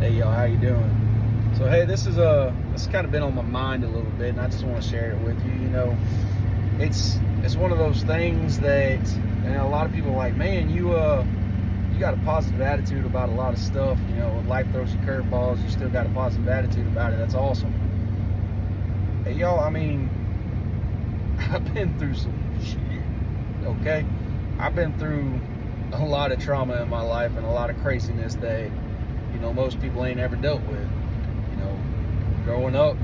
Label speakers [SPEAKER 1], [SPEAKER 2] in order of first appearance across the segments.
[SPEAKER 1] Hey y'all, how you doing? So hey, this has kind of been on my mind a little bit, and I just want to share it with you. It's one of those things that, and a lot of people are like, man, you got a positive attitude about a lot of stuff. Life throws you curveballs, you still got a positive attitude about it. That's awesome. Hey y'all, I mean, I've been through some shit. Okay, I've been through a lot of trauma in my life and a lot of craziness that most people ain't ever dealt with. Growing up,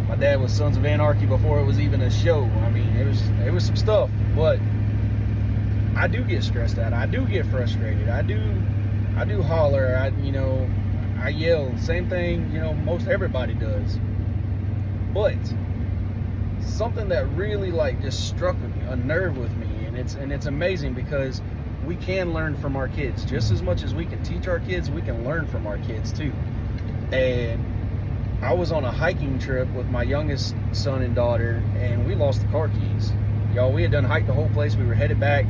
[SPEAKER 1] my dad was Sons of Anarchy before it was even a show. I mean, it was some stuff, but I do get stressed out. I do get frustrated. I do holler. I yell. Same thing, most everybody does. But something that really just struck a nerve with me, and it's amazing because we can learn from our kids. Just as much as we can teach our kids, we can learn from our kids too. And I was on a hiking trip with my youngest son and daughter, and we lost the car keys. Y'all, we had done hiked the whole place. We were headed back.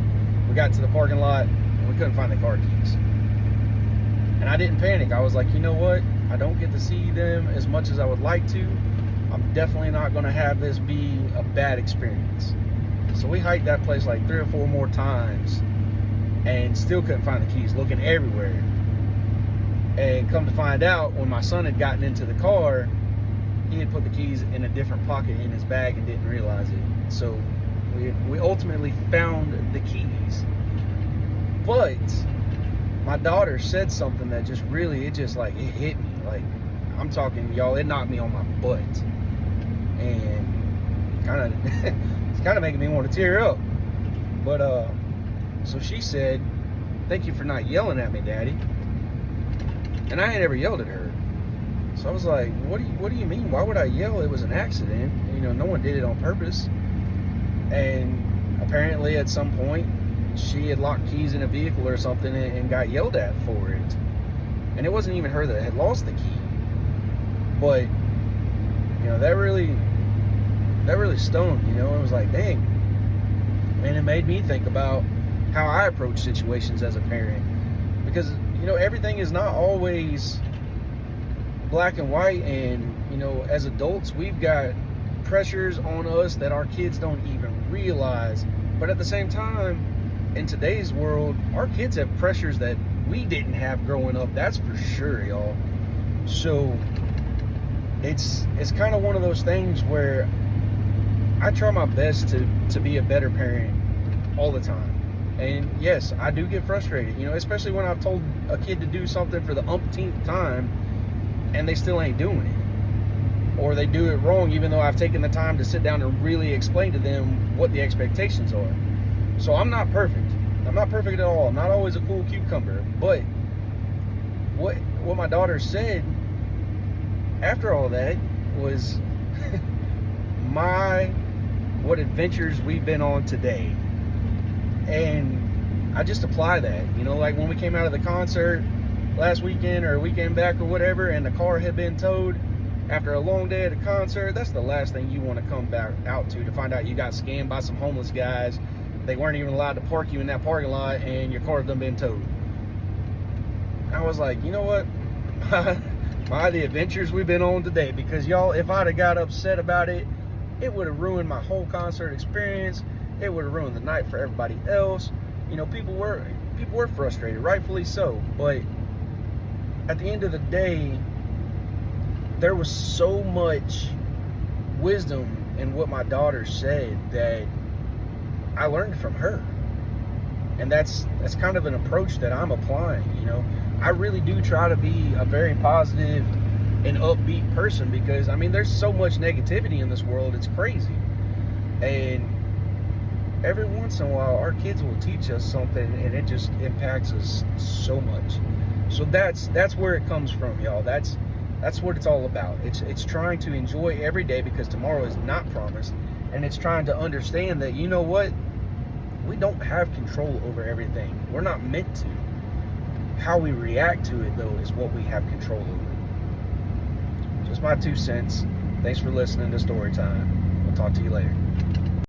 [SPEAKER 1] We got to the parking lot, and we couldn't find the car keys. And I didn't panic. I was like, you know what? I don't get to see them as much as I would like to. I'm definitely not going to have this be a bad experience. So we hiked that place like 3 or 4 more times, and still couldn't find the keys, looking everywhere. And come to find out, when my son had gotten into the car, he had put the keys in a different pocket in his bag and didn't realize it. So we ultimately found the keys. But my daughter said something that just really, it hit me. Like, I'm talking, y'all, it knocked me on my butt. And it's kind of making me want to tear up. But so she said, "Thank you for not yelling at me, Daddy." And I ain't ever yelled at her. So I was like, what do you mean? Why would I yell? It was an accident. No one did it on purpose. And apparently at some point, she had locked keys in a vehicle or something and got yelled at for it. And it wasn't even her that had lost the key. But, that really stoned, It was like, dang. And it made me think about how I approach situations as a parent. Because, everything is not always black and white. And, as adults, we've got pressures on us that our kids don't even realize. But at the same time, in today's world, our kids have pressures that we didn't have growing up. That's for sure, y'all. So it's kind of one of those things where I try my best to be a better parent all the time. And yes, I do get frustrated, especially when I've told a kid to do something for the umpteenth time and they still ain't doing it. Or they do it wrong even though I've taken the time to sit down and really explain to them what the expectations are. So I'm not perfect. I'm not perfect at all. I'm not always a cool cucumber. But what my daughter said after all that was what adventures we've been on today. And I just apply that, like when we came out of the concert last weekend or a weekend back or whatever, and the car had been towed after a long day at a concert. That's the last thing you want to come back out to find out you got scammed by some homeless guys. They weren't even allowed to park you in that parking lot and your car had done been towed. I was like, you know what? The adventures we've been on today, because y'all, if I'd have got upset about it, it would have ruined my whole concert experience. It would have ruined the night for everybody else. People were frustrated, rightfully so. But at the end of the day, there was so much wisdom in what my daughter said that I learned from her. And that's kind of an approach that I'm applying. I really do try to be a very positive and upbeat person, because there's so much negativity in this world. It's crazy. And every once in a while, our kids will teach us something, and it just impacts us so much. So that's where it comes from, y'all. That's what it's all about. It's trying to enjoy every day, because tomorrow is not promised, and it's trying to understand that, you know what, we don't have control over everything. We're not meant to. How we react to it, though, is what we have control over. Just my 2 cents. Thanks for listening to Story Time. We'll talk to you later.